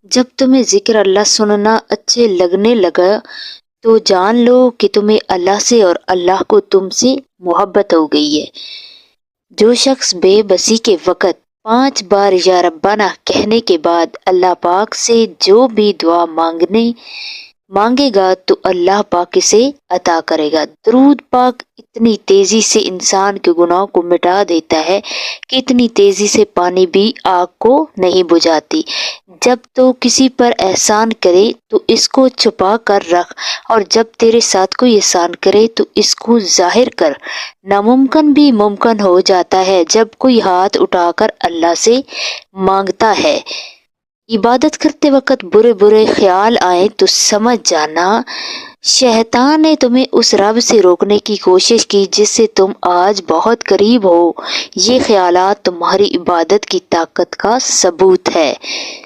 जब तुम्हें ज़िक्र अल्लाह सुनना अच्छे लगने लगा, तो जान लो कि तुम्हें अल्लाह से और अल्लाह को तुमसे मोहब्बत हो गई है। जो शख्स बेबसी के वक़्त 5 बार या रब्बाना कहने के बाद अल्लाह पाक से जो भी दुआ मांगेगा तो अल्लाह पाक इसे अता करेगा। दरूद पाक इतनी तेजी से इंसान के गुनाहों को मिटा देता है कि इतनी तेजी से पानी भी आग को नहीं बुझाती। जब तो किसी पर एहसान करे तो इसको छुपा कर रख, और जब तेरे साथ कोई एहसान करे तो इसको जाहिर कर। नामुमकिन भी मुमकिन हो जाता है जब कोई हाथ उठाकर अल्लाह से मांगता है। इबादत करते वक्त बुरे बुरे ख्याल आए तो समझ जाना शैतान ने तुम्हें उस रब से रोकने की कोशिश की जिससे तुम आज बहुत करीब हो। ये ख्यालात तुम्हारी इबादत की ताकत का सबूत है।